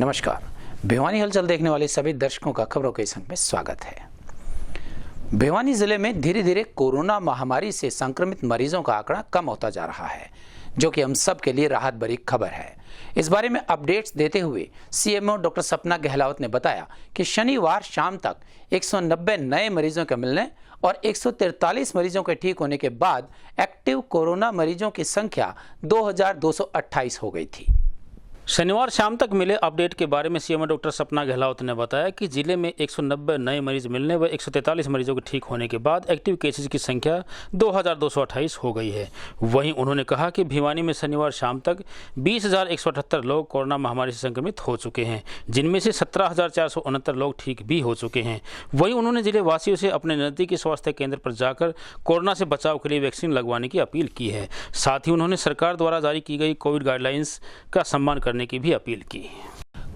नमस्कार। भिवानी हलचल देखने वाले सभी दर्शकों का खबरों के संग में स्वागत है। भिवानी जिले में धीरे धीरे कोरोना महामारी से संक्रमित मरीजों का आंकड़ा कम होता जा रहा है, जो कि हम सब के लिए राहत भरी खबर है। इस बारे में अपडेट्स देते हुए सीएमओ डॉक्टर सपना गहलावत ने बताया कि शनिवार शाम तक 190 नए मरीजों के मिलने और 143 मरीजों के ठीक होने के बाद एक्टिव कोरोना मरीजों की संख्या 2228 हो गई थी। शनिवार शाम तक मिले अपडेट के बारे में सीएमओ डॉक्टर सपना गहलावत ने बताया कि जिले में 190 नए मरीज मिलने व 143 मरीजों के ठीक होने के बाद एक्टिव केसेज की संख्या 2228 हो गई है। वहीं उन्होंने कहा कि भिवानी में शनिवार शाम तक 20,178 लोग कोरोना महामारी से संक्रमित हो चुके हैं, जिनमें से 17,469 लोग ठीक भी हो चुके हैं। वहीं उन्होंने जिले वासियों से अपने नज़दीकी स्वास्थ्य केंद्र पर जाकर कोरोना से बचाव के लिए वैक्सीन लगवाने की अपील की है। साथ ही उन्होंने सरकार द्वारा जारी की गई कोविड गाइडलाइंस का सम्मान करने की भी अपील की।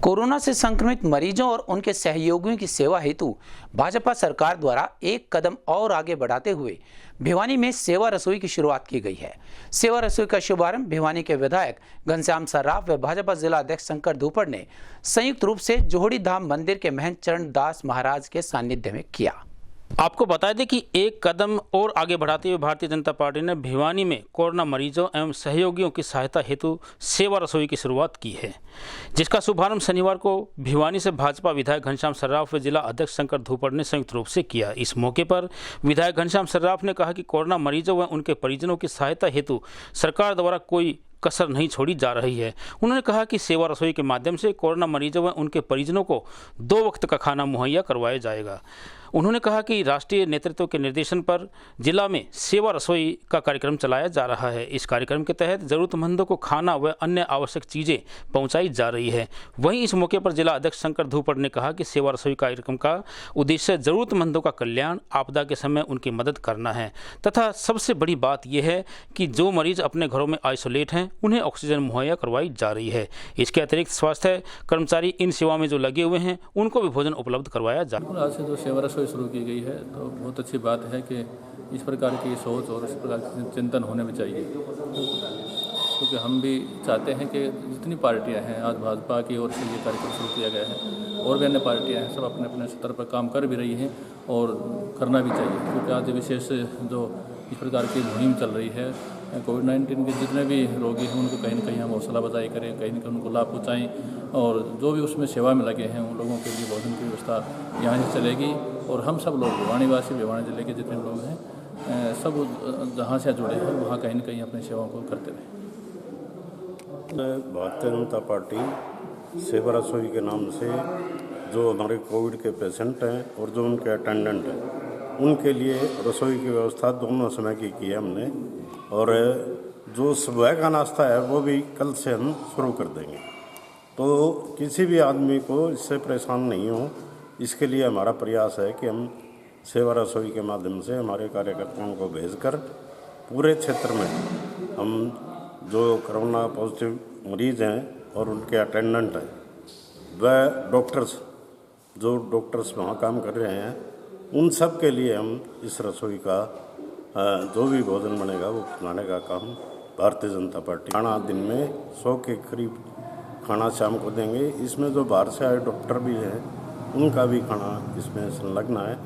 कोरोना से संक्रमित मरीजों और उनके सहयोगियों की सेवा हेतु भाजपा सरकार द्वारा एक कदम और आगे बढ़ाते हुए भिवानी में सेवा रसोई की शुरुआत की गई है। सेवा रसोई का शुभारंभ भिवानी के विधायक घनश्याम सर्राफ व भाजपा जिला अध्यक्ष शंकर धूपड़ ने संयुक्त रूप से जोहड़ी धाम मंदिर के महंत चरण दास महाराज के सानिध्य में किया। आपको बता दें कि एक कदम और आगे बढ़ाते हुए भारतीय जनता पार्टी ने भिवानी में कोरोना मरीजों एवं सहयोगियों की सहायता हेतु सेवा रसोई की शुरुआत की है, जिसका शुभारंभ शनिवार को भिवानी से भाजपा विधायक घनश्याम सर्राफ व जिला अध्यक्ष शंकर धूपड़ ने संयुक्त रूप से किया। इस मौके पर विधायक घनश्याम सर्राफ ने कहा कि कोरोना मरीजों व उनके परिजनों की सहायता हेतु सरकार द्वारा कोई कसर नहीं छोड़ी जा रही है। उन्होंने कहा कि सेवा रसोई के माध्यम से कोरोना मरीजों व उनके परिजनों को 2 वक्त का खाना मुहैया करवाया जाएगा। उन्होंने कहा कि राष्ट्रीय नेतृत्व के निर्देशन पर जिला में सेवा रसोई का कार्यक्रम चलाया जा रहा है। इस कार्यक्रम के तहत जरूरतमंदों को खाना व अन्य आवश्यक चीज़ें पहुंचाई जा रही है। वहीं इस मौके पर जिला अध्यक्ष शंकर धूपड़ ने कहा कि सेवा रसोई कार्यक्रम का उद्देश्य जरूरतमंदों का कल्याण, आपदा के समय उनकी मदद करना है तथा सबसे बड़ी बात यह है कि जो मरीज अपने घरों में आइसोलेट हैं उन्हें ऑक्सीजन मुहैया करवाई जा रही है। इसके अतिरिक्त स्वास्थ्य कर्मचारी इन सेवा में जो लगे हुए हैं उनको भी भोजन उपलब्ध करवाया जा रहा है। आज से जो सेवा रसोई शुरू की गई है तो बहुत अच्छी बात है कि इस प्रकार की सोच और इस प्रकार की चिंतन होने में चाहिए, क्योंकि हम भी चाहते हैं कि जितनी पार्टियां हैं, आज भाजपा की ओर से ये कार्यक्रम शुरू किया गया है और भी अन्य पार्टियां हैं, सब अपने अपने स्तर पर काम कर भी रही हैं और करना भी चाहिए, क्योंकि आज विशेष जो इस प्रकार की मुहिम चल रही है कोविड-19 के जितने भी रोगी हैं उनको कहीं न कहीं हम हौसला अफजाई करें, कहीं न कहीं उनको लाभ पहुँचाएँ और जो भी उसमें सेवा में लगे हैं उन लोगों के लिए भोजन की व्यवस्था यहाँ से चलेगी और हम सब लोग भिवानी वासी, भिवानी जिले के जितने लोग हैं सब जहाँ से जुड़े हैं वहाँ कहीं न कहीं अपनी सेवाओं को करते रहें। भारतीय जनता पार्टी सेवा रसोई के नाम से जो हमारे कोविड के पेशेंट हैं और जो उनके अटेंडेंट हैं उनके लिए रसोई की व्यवस्था दोनों समय की है हमने, और जो सुबह का नाश्ता है वो भी कल से हम शुरू कर देंगे, तो किसी भी आदमी को इससे परेशान नहीं हो, इसके लिए हमारा प्रयास है कि हम सेवा रसोई के माध्यम से हमारे कार्यकर्ताओं को भेजकर पूरे क्षेत्र में हम जो कोरोना पॉजिटिव मरीज़ हैं और उनके अटेंडेंट हैं व डॉक्टर्स वहाँ काम कर रहे हैं उन सब के लिए हम इस रसोई का जो भी भोजन बनेगा वो खिलाने का काम भारतीय जनता पार्टी खाना दिन में 100 के करीब खाना शाम को देंगे। इसमें जो बाहर से आए डॉक्टर भी हैं उनका भी खाना इसमें संलग्न है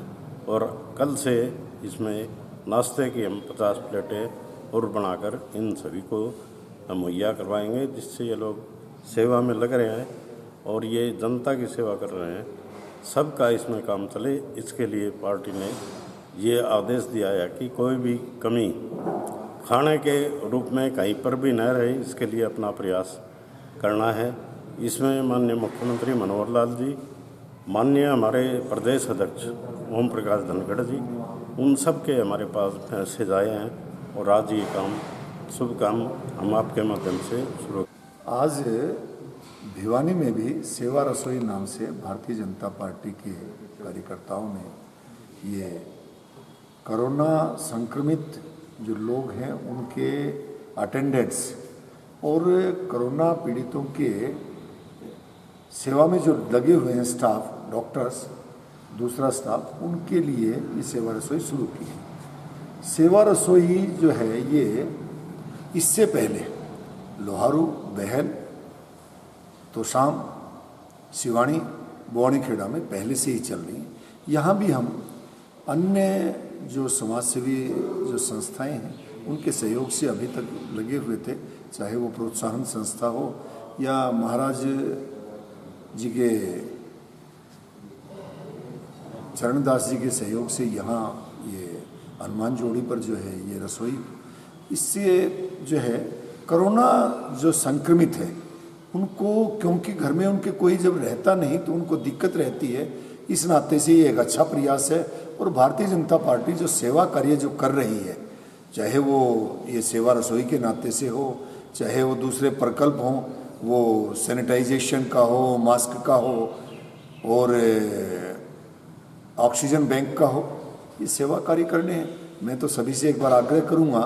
और कल से इसमें नाश्ते की हम 50 प्लेटें और बनाकर इन सभी को मुहैया करवाएंगे, जिससे ये लोग सेवा में लग रहे हैं और ये जनता की सेवा कर रहे हैं, सबका इसमें काम चले। इसके लिए पार्टी ने ये आदेश दिया है कि कोई भी कमी खाने के रूप में कहीं पर भी न रहे, इसके लिए अपना प्रयास करना है। इसमें माननीय मुख्यमंत्री मनोहर लाल जी, माननीय हमारे प्रदेश अध्यक्ष ओम प्रकाश धनखड़ जी, उन सब के हमारे पास मैसेज आए हैं और आज ये काम शुभ काम हम आपके माध्यम से शुरू। आज भिवानी में भी सेवा रसोई नाम से भारतीय जनता पार्टी के कार्यकर्ताओं ने ये कोरोना संक्रमित जो लोग हैं उनके अटेंडेंट्स और कोरोना पीड़ितों के सेवा में जो लगे हुए हैं स्टाफ, डॉक्टर्स, दूसरा स्टाफ, उनके लिए ये सेवा रसोई शुरू की है। सेवा रसोई जो है ये इससे पहले लोहारू, बहल, तोशाम सिवानी बवानीखेड़ा में पहले से ही चल रही हैं। यहाँ भी हम अन्य जो समाजसेवी जो संस्थाएं हैं उनके सहयोग से अभी तक लगे हुए थे, चाहे वो प्रोत्साहन संस्था हो या महाराज जी के चरणदास जी के सहयोग से यहाँ ये हनुमान जोड़ी पर जो है ये रसोई, इससे जो है कोरोना जो संक्रमित है उनको, क्योंकि घर में उनके कोई जब रहता नहीं तो उनको दिक्कत रहती है, इस नाते से ये एक अच्छा प्रयास है। और भारतीय जनता पार्टी जो सेवा कार्य जो कर रही है, चाहे वो ये सेवा रसोई के नाते से हो, चाहे वो दूसरे प्रकल्प हों, वो सैनिटाइजेशन का हो, मास्क का हो और ऑक्सीजन बैंक का हो, ये सेवा कार्य करने हैं। मैं तो सभी से एक बार आग्रह करूंगा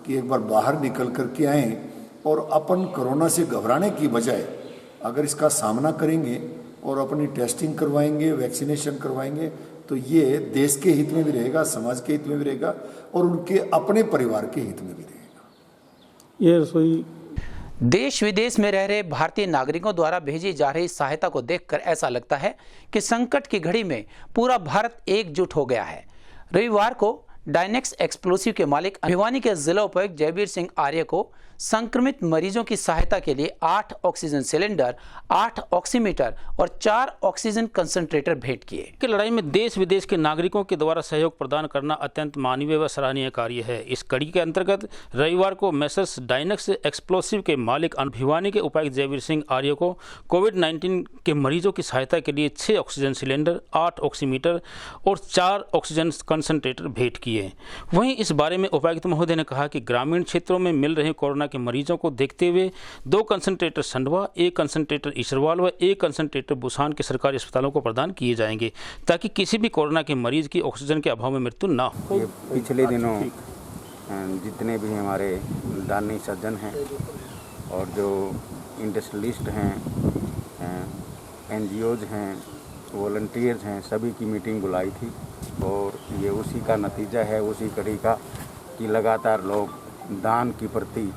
कि एक बार बाहर निकल कर के आएँ और अपन कोरोना से घबराने की बजाय अगर इसका सामना करेंगे और अपनी टेस्टिंग करवाएंगे, वैक्सीनेशन करवाएंगे, तो ये देश के हित में भी रहेगा, समाज के हित में भी रहेगा और उनके अपने परिवार के हित में भी रहेगा। ये रसोई देश विदेश में रह रहे भारतीय नागरिकों द्वारा भेजी जा रही सहायता को देखकर ऐसा लगता है कि संकट की घड़ी में पूरा भारत एकजुट हो गया है। रविवार को डायनेक्स एक्सप्लोसिव के मालिक भिवानी के जिला उपायुक्त जयवीर सिंह आर्य को संक्रमित मरीजों की सहायता के लिए 8 ऑक्सीजन सिलेंडर, 8 ऑक्सीमीटर और 4 ऑक्सीजन कंसंट्रेटर भेंट किए। की लड़ाई में देश विदेश के नागरिकों के द्वारा सहयोग प्रदान करना अत्यंत मानवीय व सराहनीय कार्य है। इस कड़ी के अंतर्गत रविवार को मेसर्स डायनेक्स एक्सप्लोसिव के मालिक भिवानी के उपायुक्त जयवीर सिंह आर्य को कोविड-19 के मरीजों की सहायता के लिए 6 ऑक्सीजन सिलेंडर, 8 ऑक्सीमीटर और 4 ऑक्सीजन कंसंट्रेटर भेंट किए। वहीं इस बारे में उपायुक्त महोदय ने कहा कि ग्रामीण क्षेत्रों में मिल रहे कोरोना के मरीजों को देखते हुए 2 कंसंट्रेटर संडवा, 1 कंसंट्रेटर ईश्वरवाल व 1 कंसंट्रेटर बुसान के सरकारी अस्पतालों को प्रदान किए जाएंगे ताकि किसी भी कोरोना के मरीज की ऑक्सीजन के अभाव में मृत्यु न हो। पिछले दिनों जितने भी हमारे दानी सज्जन हैं और जो इंडस्ट्रियलिस्ट हैं, एनजीओज हैं, वॉलंटियर्स हैं, सभी की मीटिंग बुलाई थी और ये उसी का नतीजा है, उसी कड़ी का कि लगातार लोग दान की प्रति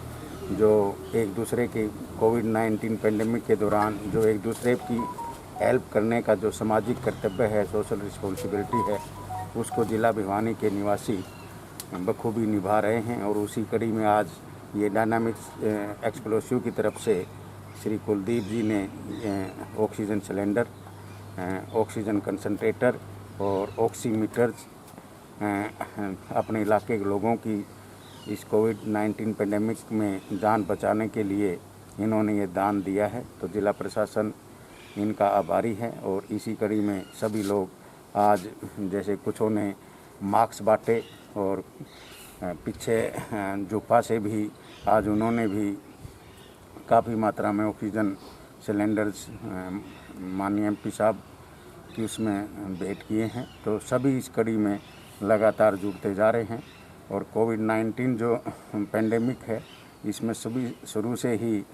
जो एक दूसरे के कोविड-19 पेंडेमिक के दौरान जो एक दूसरे की हेल्प करने का जो सामाजिक कर्तव्य है, सोशल रिस्पॉन्सिबिलिटी है, उसको जिला भिवानी के निवासी बखूबी निभा रहे हैं। और उसी कड़ी में आज ये डायनामिक्स एक्सप्लोसिव की तरफ से श्री कुलदीप जी ने ऑक्सीजन सिलेंडर, ऑक्सीजन कंसंट्रेटर और ऑक्सीमीटर्स अपने इलाके के लोगों की इस कोविड-19 पेंडेमिक में जान बचाने के लिए इन्होंने ये दान दिया है। तो जिला प्रशासन इनका आभारी है। और इसी कड़ी में सभी लोग आज जैसे कुछों ने मास्क बांटे और पीछे जुफा से भी आज उन्होंने भी काफ़ी मात्रा में ऑक्सीजन सिलेंडर्स माननीय एमपी साहब की उसमें भेंट किए हैं। तो सभी इस कड़ी में लगातार जुड़ते जा रहे हैं। और कोविड-19 जो पेंडेमिक है इसमें सभी शुरू से ही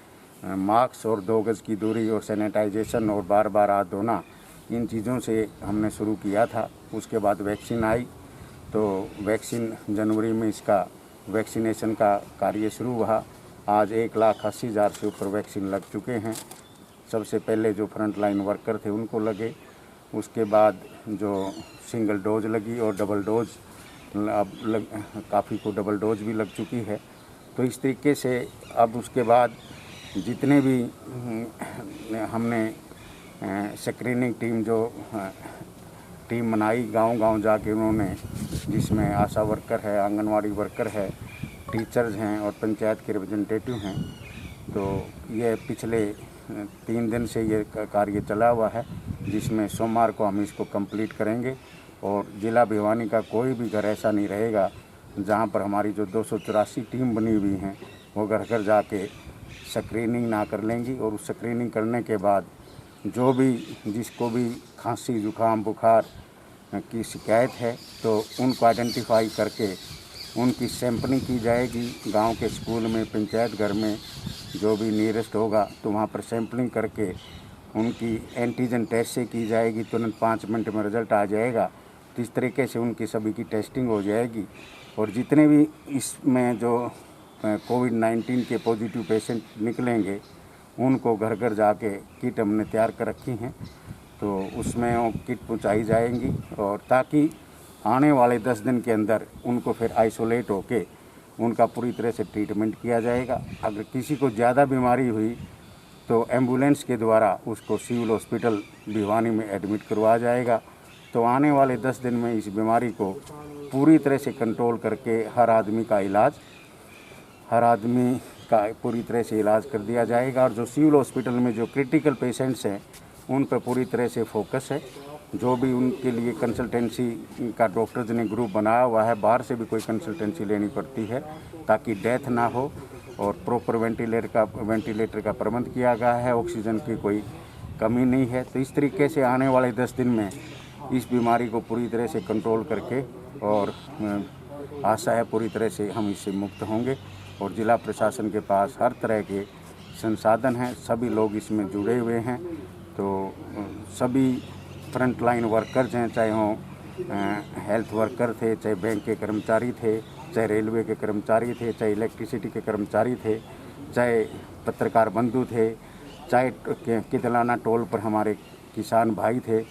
मास्क और 2 गज़ की दूरी और सैनिटाइजेशन और बार बार हाथ धोना, इन चीज़ों से हमने शुरू किया था। उसके बाद वैक्सीन आई तो वैक्सीन जनवरी में इसका वैक्सीनेशन का कार्य शुरू हुआ। आज 1,80,000 से ऊपर वैक्सीन लग चुके हैं। सबसे पहले जो फ्रंट लाइन वर्कर थे उनको लगे, उसके बाद जो सिंगल डोज लगी और डबल डोज अब काफ़ी को डबल डोज भी लग चुकी है। तो इस तरीके से अब उसके बाद जितने भी हमने स्क्रीनिंग टीम जो टीम बनाई, गांव-गांव जाके उन्होंने, जिसमें आशा वर्कर है, आंगनवाड़ी वर्कर है, टीचर्स हैं और पंचायत के रिप्रेजेंटेटिव हैं। तो ये पिछले 3 दिन से ये कार्य चला हुआ है, जिसमें सोमवार को हम इसको कंप्लीट करेंगे। और ज़िला भिवानी का कोई भी घर ऐसा नहीं रहेगा जहां पर हमारी जो 284 टीम बनी हुई हैं वो घर घर जाके स्क्रीनिंग ना कर लेंगी। और उस स्क्रीनिंग करने के बाद जो भी जिसको भी खांसी, जुकाम, बुखार की शिकायत है तो उनको आइडेंटिफाई करके उनकी सैंपलिंग की जाएगी। गांव के स्कूल में, पंचायत घर में जो भी नियरेस्ट होगा तो वहाँ पर सैंपलिंग करके उनकी एंटीजन टेस्ट से की जाएगी। तुरंत 5 मिनट में रिज़ल्ट आ जाएगा। तो इस तरीके से उनकी सभी की टेस्टिंग हो जाएगी। और जितने भी इसमें जो कोविड-19 के पॉजिटिव पेशेंट निकलेंगे उनको घर घर जाके किट हमने तैयार कर रखी हैं, तो उसमें वो किट पहुंचाई जाएंगी और ताकि आने वाले 10 दिन के अंदर उनको फिर आइसोलेट होके उनका पूरी तरह से ट्रीटमेंट किया जाएगा। अगर किसी को ज़्यादा बीमारी हुई तो एम्बुलेंस के द्वारा उसको सिविल हॉस्पिटल भिवानी में एडमिट करवाया जाएगा। तो आने वाले 10 दिन में इस बीमारी को पूरी तरह से कंट्रोल करके हर आदमी का पूरी तरह से इलाज कर दिया जाएगा। और जो सिविल हॉस्पिटल में जो क्रिटिकल पेशेंट्स हैं उन पर पूरी तरह से फोकस है। जो भी उनके लिए कंसल्टेंसी का डॉक्टर्स ने ग्रुप बनाया हुआ है, बाहर से भी कोई कंसल्टेंसी लेनी पड़ती है ताकि डेथ ना हो, और प्रॉपर वेंटिलेटर का प्रबंध किया गया है, ऑक्सीजन की कोई कमी नहीं है। तो इस तरीके से आने वाले 10 दिन में इस बीमारी को पूरी तरह से कंट्रोल करके, और आशा है पूरी तरह से हम इससे मुक्त होंगे। और जिला प्रशासन के पास हर तरह के संसाधन हैं, सभी लोग इसमें जुड़े हुए हैं। तो सभी फ्रंट लाइन वर्कर्स हैं, चाहे वो हेल्थ वर्कर थे, चाहे बैंक के कर्मचारी थे, चाहे रेलवे के कर्मचारी थे, चाहे इलेक्ट्रिसिटी के कर्मचारी थे, चाहे पत्रकार बंधु थे, चाहे कितलाना टोल पर हमारे किसान भाई थे,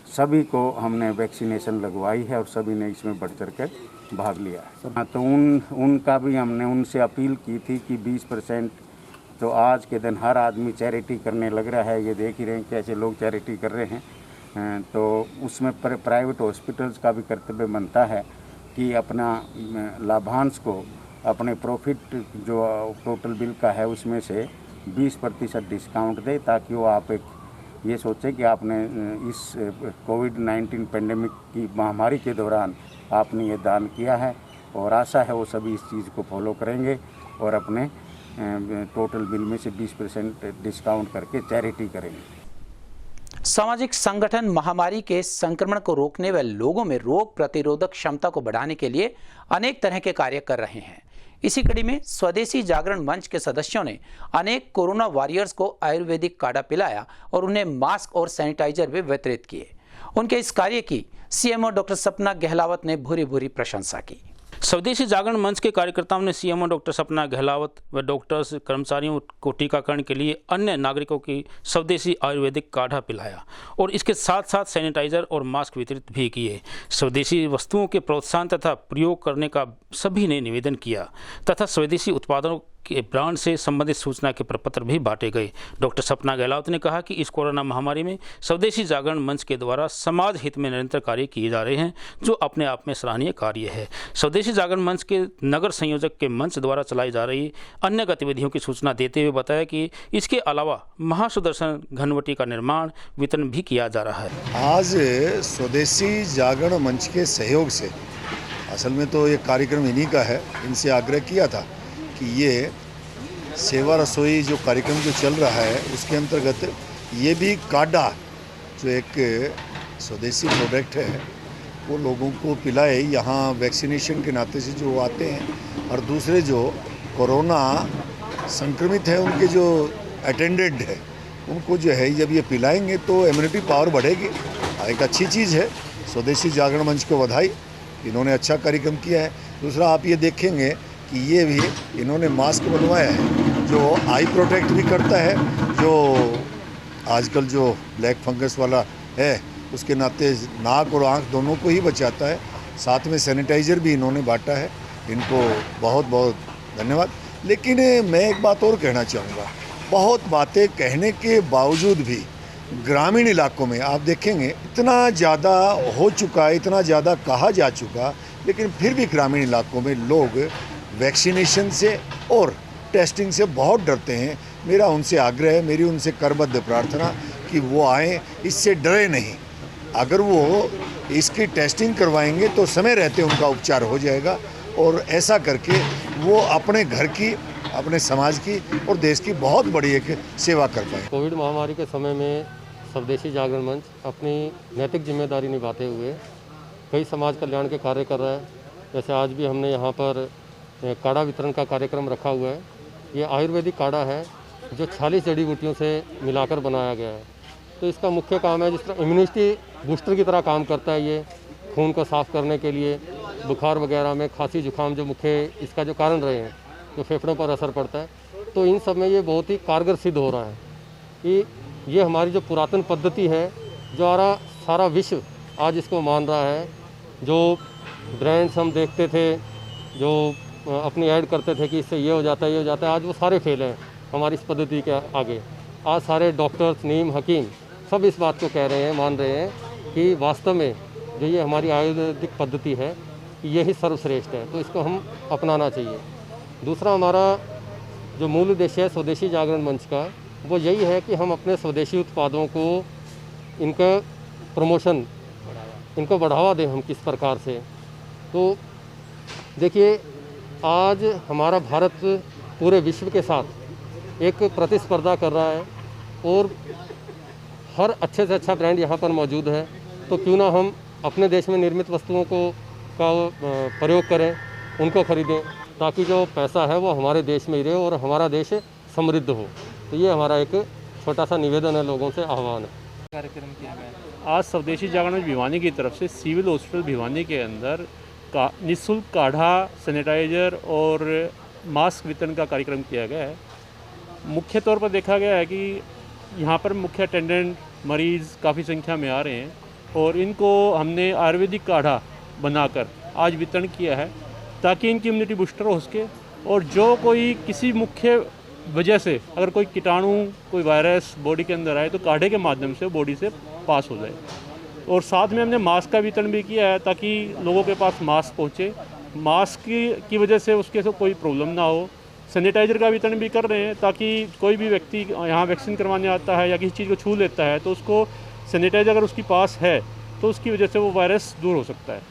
सभी को हमने वैक्सीनेशन लगवाई है और सभी ने इसमें बढ़ चढ़ कर भाग लिया है। तो उनका भी हमने उनसे अपील की थी कि 20% तो आज के दिन हर आदमी चैरिटी करने लग रहा है। ये देख ही रहे हैं कैसे लोग चैरिटी कर रहे हैं। तो उसमें प्राइवेट हॉस्पिटल्स का भी कर्तव्य बनता है कि अपना लाभांश को अपने प्रॉफिट जो टोटल बिल का है उसमें से 20% डिस्काउंट दे, ताकि वो आप एक ये सोचे कि आपने इस कोविड-19 पेंडेमिक की महामारी के दौरान आपने ये दान किया है। और आशा है वो सभी इस चीज़ को फॉलो करेंगे और अपने टोटल बिल में से 20% डिस्काउंट करके चैरिटी करेंगे। सामाजिक संगठन महामारी के संक्रमण को रोकने व लोगों में रोग प्रतिरोधक क्षमता को बढ़ाने के लिए अनेक तरह के कार्य कर रहे हैं। इसी कड़ी में स्वदेशी जागरण मंच के सदस्यों ने अनेक कोरोना वॉरियर्स को आयुर्वेदिक काढ़ा पिलाया और उन्हें मास्क और सैनिटाइजर भी वितरित किए। उनके इस कार्य की सीएमओ डॉक्टर सपना गहलावत ने भूरी भूरी प्रशंसा की। स्वदेशी जागरण मंच के कार्यकर्ताओं ने सीएमओ डॉक्टर सपना गहलावत व डॉक्टर्स कर्मचारियों को टीकाकरण के लिए अन्य नागरिकों की स्वदेशी आयुर्वेदिक काढ़ा पिलाया और इसके साथ साथ सैनिटाइजर और मास्क वितरित भी किए। स्वदेशी वस्तुओं के प्रोत्साहन तथा प्रयोग करने का सभी ने निवेदन किया तथा स्वदेशी उत्पादों के ब्रांड से संबंधित सूचना के प्रपत्र भी बांटे गए। डॉक्टर सपना गहलावत ने कहा कि इस कोरोना महामारी में स्वदेशी जागरण मंच के द्वारा समाज हित में निरंतर कार्य किए जा रहे हैं, जो अपने आप में सराहनीय कार्य है। स्वदेशी जागरण मंच के नगर संयोजक के मंच द्वारा चलाई जा रही अन्य गतिविधियों की सूचना देते हुए बताया कि इसके अलावा महासुदर्शन घनवटी का निर्माण वितरण भी किया जा रहा है। आज स्वदेशी जागरण मंच के सहयोग से, असल में तो ये कार्यक्रम इन्हीं का है, इनसे आग्रह किया था कि ये सेवा रसोई जो कार्यक्रम जो चल रहा है उसके अंतर्गत ये भी काढ़ा जो एक स्वदेशी प्रोडक्ट है वो लोगों को पिलाए। यहाँ वैक्सीनेशन के नाते से जो आते हैं और दूसरे जो कोरोना संक्रमित है उनके जो अटेंडेंट है उनको जो है जब ये पिलाएंगे तो इम्यूनिटी पावर बढ़ेगी। एक अच्छी चीज़ है। स्वदेशी जागरण मंच को बधाई, इन्होंने अच्छा कार्यक्रम किया है। दूसरा आप ये देखेंगे कि ये भी इन्होंने मास्क बनवाया है जो आई प्रोटेक्ट भी करता है, जो आजकल जो ब्लैक फंगस वाला है उसके नाते नाक और आंख दोनों को ही बचाता है। साथ में सैनिटाइज़र भी इन्होंने बांटा है, इनको बहुत बहुत धन्यवाद। लेकिन मैं एक बात और कहना चाहूँगा, बहुत बातें कहने के बावजूद भी ग्रामीण इलाकों में आप देखेंगे इतना ज़्यादा हो चुका है, इतना ज़्यादा कहा जा चुका, लेकिन फिर भी ग्रामीण इलाकों में लोग वैक्सीनेशन से और टेस्टिंग से बहुत डरते हैं। मेरा उनसे आग्रह है, मेरी उनसे करबद्ध प्रार्थना कि वो आएँ, इससे डरे नहीं। अगर वो इसकी टेस्टिंग करवाएंगे तो समय रहते उनका उपचार हो जाएगा और ऐसा करके वो अपने घर की, अपने समाज की और देश की बहुत बड़ी एक सेवा कर पाए। कोविड महामारी के समय में स्वदेशी जागरण मंच अपनी नैतिक जिम्मेदारी निभाते हुए कई समाज कल्याण के कार्य कर रहा है। जैसे आज भी हमने यहाँ पर काढ़ा वितरण का कार्यक्रम रखा हुआ है। ये आयुर्वेदिक काढ़ा है जो 40 जड़ी बूटियों से मिलाकर बनाया गया है। तो इसका मुख्य काम है, जिस तरह इम्यूनिटी बूस्टर की तरह काम करता है, ये खून को साफ़ करने के लिए, बुखार वगैरह में, खांसी जुकाम जो मुख्य इसका जो कारण रहे हैं, जो फेफड़ों पर असर पड़ता है, तो इन सब में ये बहुत ही कारगर सिद्ध हो रहा है कि ये हमारी जो पुरातन पद्धति है, जो सारा विश्व आज इसको मान रहा है। जो ब्रांड्स हम देखते थे, जो अपनी ऐड करते थे कि इससे ये हो जाता है, ये हो जाता है, आज वो सारे फेल हैं हमारी इस पद्धति के आगे। आज सारे डॉक्टर्स, नीम, हकीम सब इस बात को कह रहे हैं, मान रहे हैं कि वास्तव में जो ये हमारी आयुर्वेदिक पद्धति है यही सर्वश्रेष्ठ है, तो इसको हम अपनाना चाहिए। दूसरा हमारा जो मूल उद्देश्य है स्वदेशी जागरण मंच का, वो यही है कि हम अपने स्वदेशी उत्पादों को, इनका प्रमोशन, इनको बढ़ावा दें हम किस प्रकार से। तो देखिए, आज हमारा भारत पूरे विश्व के साथ एक प्रतिस्पर्धा कर रहा है और हर अच्छे से अच्छा ब्रांड यहाँ पर मौजूद है, तो क्यों ना हम अपने देश में निर्मित वस्तुओं का प्रयोग करें, उनको खरीदें, ताकि जो पैसा है वो हमारे देश में ही रहे और हमारा देश समृद्ध हो। तो ये हमारा एक छोटा सा निवेदन है, लोगों से आह्वान है। कार्यक्रम किया गया। आज स्वदेशी जागरण भिवानी की तरफ से सिविल हॉस्पिटल भिवानी के अंदर निःशुल्क काढ़ा, सैनिटाइजर और मास्क वितरण का कार्यक्रम किया गया है। मुख्य तौर पर देखा गया है कि यहाँ पर मुख्य अटेंडेंट मरीज़ काफ़ी संख्या में आ रहे हैं और इनको हमने आयुर्वेदिक काढ़ा बनाकर आज वितरण किया है, ताकि इनकी इम्यूनिटी बूस्टर हो सके और जो कोई किसी मुख्य वजह से अगर कोई कीटाणु, कोई वायरस बॉडी के अंदर आए तो काढ़े के माध्यम से बॉडी से पास हो जाए। और साथ में हमने मास्क का वितरण भी किया है, ताकि लोगों के पास मास्क पहुँचे, मास्क की वजह से उसके से कोई प्रॉब्लम ना हो। सैनिटाइज़र का वितरण भी कर रहे हैं, ताकि कोई भी व्यक्ति यहाँ वैक्सीन करवाने आता है या किसी चीज़ को छू लेता है तो उसको सैनिटाइजर अगर उसके पास है तो उसकी वजह से वो वायरस दूर हो सकता है।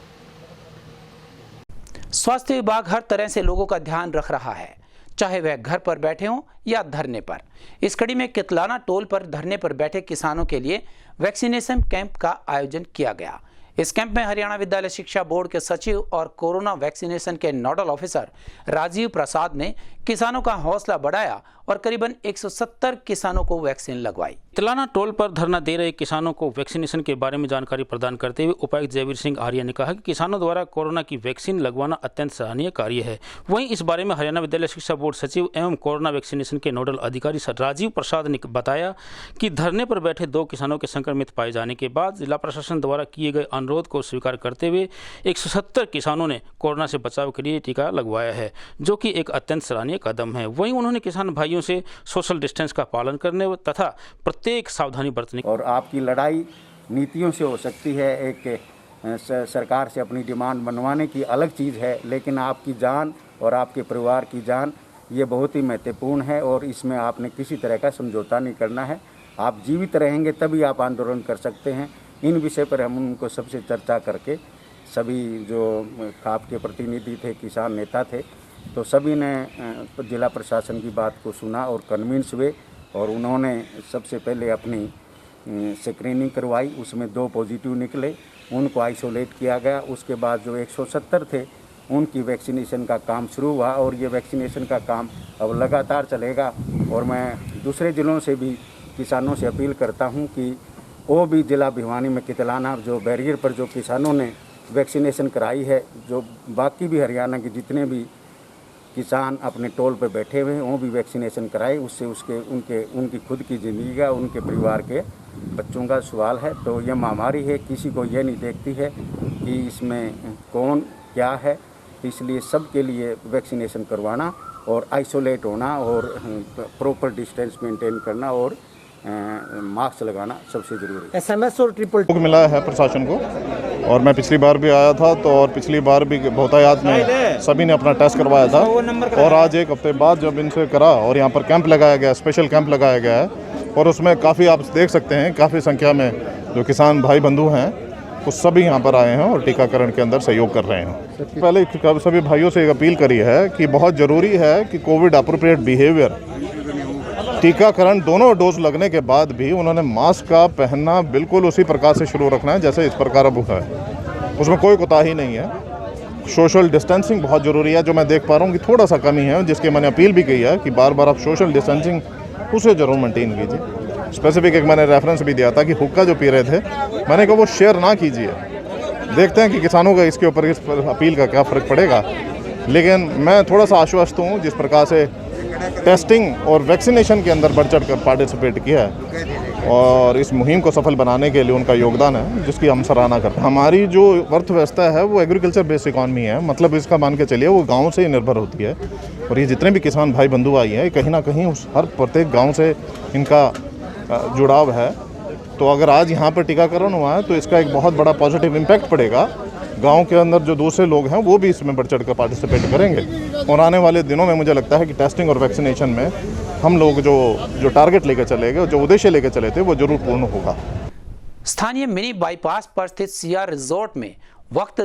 स्वास्थ्य विभाग हर तरह से लोगों का ध्यान रख रहा है, चाहे वह घर पर बैठे हों या धरने पर। इस कड़ी में कितलाना टोल पर धरने पर बैठे किसानों के लिए वैक्सीनेशन कैंप का आयोजन किया गया। इस कैंप में हरियाणा विद्यालय शिक्षा बोर्ड के सचिव और कोरोना वैक्सीनेशन के नोडल ऑफिसर राजीव प्रसाद ने किसानों का हौसला बढ़ाया और करीबन 170 किसानों को वैक्सीन लगवाई। तिलाना टोल पर धरना दे रहे किसानों को वैक्सीनेशन के बारे में जानकारी प्रदान करते हुए उपायुक्त जयवीर सिंह आर्य ने कहा कि किसानों द्वारा कोरोना की वैक्सीन लगवाना अत्यंत सराहनीय कार्य है। वहीं इस बारे में हरियाणा विद्यालय शिक्षा बोर्ड सचिव एवं कोरोना वैक्सीनेशन के नोडल अधिकारी राजीव प्रसाद ने बताया कि धरने पर बैठे 2 किसानों के संक्रमित पाए जाने के बाद जिला प्रशासन द्वारा किए गए अनुरोध को स्वीकार करते हुए 170 किसानों ने कोरोना से बचाव के लिए टीका लगवाया है, जो कि एक अत्यंत सराहनीय कदम है। वहीं उन्होंने किसान भाइयों से सोशल डिस्टेंस का पालन करने तथा प्रत्येक सावधानी बरतने और आपकी लड़ाई नीतियों से हो सकती है, एक सरकार से अपनी डिमांड बनवाने की अलग चीज़ है, लेकिन आपकी जान और आपके परिवार की जान ये बहुत ही महत्वपूर्ण है और इसमें आपने किसी तरह का समझौता नहीं करना है। आप जीवित रहेंगे तभी आप आंदोलन कर सकते हैं। इन विषय पर हम उनको सबसे चर्चा करके, सभी जो आपके प्रतिनिधि थे, किसान नेता थे, तो सभी ने जिला प्रशासन की बात को सुना और कन्विंस हुए और उन्होंने सबसे पहले अपनी स्क्रीनिंग करवाई। उसमें 2 पॉजिटिव निकले, उनको आइसोलेट किया गया। उसके बाद जो 170 थे उनकी वैक्सीनेशन का काम शुरू हुआ और ये वैक्सीनेशन का काम अब लगातार चलेगा। और मैं दूसरे ज़िलों से भी किसानों से अपील करता हूं कि वो भी जिला भिवानी में कितलाना जो बैरियर पर जो किसानों ने वैक्सीनेशन कराई है, जो बाकी भी हरियाणा के जितने भी किसान अपने टोल पर बैठे हुए हैं वो भी वैक्सीनेशन कराए। उससे उनकी खुद की ज़िंदगी का, उनके परिवार के बच्चों का सवाल है। तो यह महामारी है, किसी को ये नहीं देखती है कि इसमें कौन क्या है, इसलिए सबके लिए वैक्सीनेशन करवाना और आइसोलेट होना और प्रॉपर डिस्टेंस मेंटेन करना और मास्क लगाना सबसे ज़रूरी है। SMS और ट्रिपल मिला है प्रशासन को और मैं पिछली बार भी आया था तो और पिछली बार भी बहुतायत में सभी ने अपना टेस्ट करवाया था और आज 1 हफ्ते बाद जब इनसे करा और यहाँ पर कैंप लगाया गया, स्पेशल कैंप लगाया गया है और उसमें काफ़ी आप देख सकते हैं काफ़ी संख्या में जो किसान भाई बंधु हैं वो सभी यहाँ पर आए हैं और टीकाकरण के अंदर सहयोग कर रहे हैं। पहले सभी भाइयों से एक अपील करी है कि बहुत ज़रूरी है कि कोविड अप्रोप्रिएट बिहेवियर, टीकाकरण दोनों डोज लगने के बाद भी उन्होंने मास्क का पहनना बिल्कुल उसी प्रकार से शुरू रखना है जैसे इस प्रकार अब है, उसमें कोई कोताही नहीं है। सोशल डिस्टेंसिंग बहुत ज़रूरी है, जो मैं देख पा रहा हूँ कि थोड़ा सा कमी है, जिसकी मैंने अपील भी की है कि बार बार आप सोशल डिस्टेंसिंग उसे ज़रूर मेंटेन कीजिए। स्पेसिफिक एक मैंने रेफरेंस भी दिया था कि हुक्का जो पी रहे थे, मैंने कहा वो शेयर ना कीजिए। देखते हैं कि किसानों का इसके ऊपर इस अपील का क्या फ़र्क पड़ेगा, लेकिन मैं थोड़ा सा आश्वस्त हूँ जिस प्रकार से टेस्टिंग और वैक्सीनेशन के अंदर बढ़ चढ़ कर पार्टिसिपेट किया है और इस मुहिम को सफल बनाने के लिए उनका योगदान है, जिसकी हम सराहना करते हैं। हमारी जो अर्थव्यवस्था है वो एग्रीकल्चर बेस्ड इकॉनमी है, मतलब इसका मान के चलिए वो गांव से ही निर्भर होती है और ये जितने भी किसान भाई बंधु आई हैं कहीं ना कहीं उस हर प्रत्येक गांव से इनका जुड़ाव है। तो अगर आज यहाँ पर टीकाकरण हुआ है तो इसका एक बहुत बड़ा पॉजिटिव इम्पैक्ट पड़ेगा। गांव के अंदर जो दूसरे लोग हैं वो भी इसमें बढ़ चढ़ कर पार्टिसिपेट करेंगे और आने वाले दिनों में मुझे लगता है कि टेस्टिंग और वैक्सीनेशन में हम लोग जो टारगेट लेकर चले गए, जो उद्देश्य लेकर चले थे, वो जरूर पूर्ण होगा। स्थानीय मिनी बाईपास पर स्थित सिया रिजॉर्ट में वक्त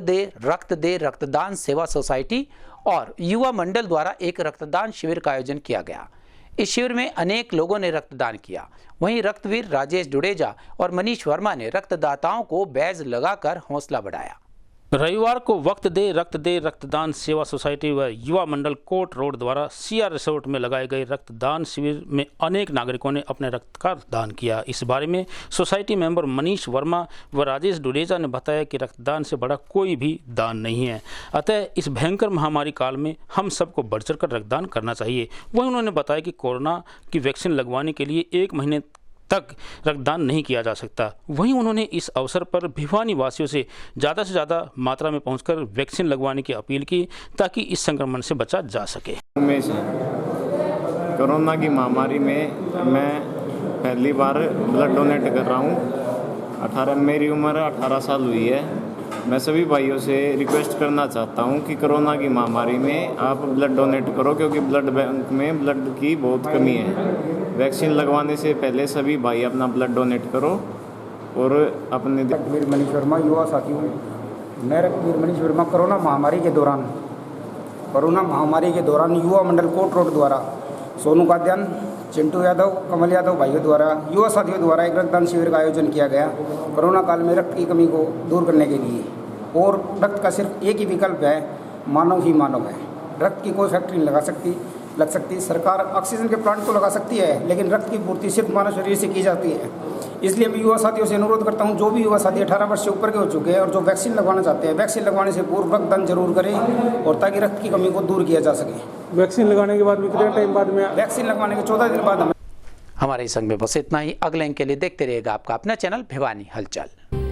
दे रक्तदान सेवा सोसाइटी और युवा मंडल द्वारा एक रक्तदान शिविर का आयोजन किया गया। इस शिविर में अनेक लोगों ने रक्तदान किया। वहीं रक्तवीर राजेश डुडेजा और मनीष वर्मा ने रक्तदाताओं को बैज लगाकर हौसला बढ़ाया। रविवार को वक्त दे रक्तदान सेवा सोसाइटी व युवा मंडल कोट रोड द्वारा सिया रिसोर्ट में लगाए गए रक्तदान शिविर में अनेक नागरिकों ने अपने रक्त का दान किया। इस बारे में सोसाइटी मेंबर मनीष वर्मा व राजेश डुडेजा ने बताया कि रक्तदान से बड़ा कोई भी दान नहीं है, अतः इस भयंकर महामारी काल में हम सबको बढ़ चढ़ कर रक्तदान करना चाहिए। वहीं उन्होंने बताया कि कोरोना की वैक्सीन लगवाने के लिए 1 महीने तक रक्तदान नहीं किया जा सकता। वहीं उन्होंने इस अवसर पर भिवानी वासियों से ज़्यादा मात्रा में पहुंचकर वैक्सीन लगवाने की अपील की ताकि इस संक्रमण से बचा जा सके। कोरोना की महामारी में मैं पहली बार ब्लड डोनेट कर रहा हूं। मेरी उम्र 18 साल हुई है। मैं सभी भाइयों से रिक्वेस्ट करना चाहता हूं कि कोरोना की महामारी में आप ब्लड डोनेट करो, क्योंकि ब्लड बैंक में ब्लड की बहुत कमी है। वैक्सीन लगवाने से पहले सभी भाई अपना ब्लड डोनेट करो और अपने रक्तवीर मनीष वर्मा युवा साथियों, मैं रक्तवीर मनीष वर्मा कोरोना महामारी के दौरान युवा मंडल कोट रोड द्वारा सोनू काद्यान, चिंटू यादव, कमल यादव भाइयों द्वारा युवा साथियों द्वारा एक रक्तदान शिविर का आयोजन किया गया। कोरोना काल में रक्त की कमी को दूर करने के लिए, और रक्त का सिर्फ एक ही विकल्प है, मानव ही मानव है। रक्त की कोई फैक्ट्री नहीं लग सकती। सरकार ऑक्सीजन के प्लांट तो लगा सकती है, लेकिन रक्त की पूर्ति सिर्फ मानव शरीर से की जाती है। इसलिए मैं युवा साथियों से अनुरोध करता हूं, जो भी युवा साथी 18 वर्ष से ऊपर के हो चुके हैं और जो वैक्सीन लगवाना चाहते हैं, वैक्सीन लगवाने से पूर्व रक्तदान जरूर करें और ताकि रक्त की कमी को दूर किया जा सके। वैक्सीन लगाने के बाद में कितने टाइम बाद में? वैक्सीन लगवाने के 14 दिन बाद हमें। हमारे संग में बस इतना ही। अगले अंक के लिए देखते रहिएगा आपका अपना चैनल भिवानी हलचल।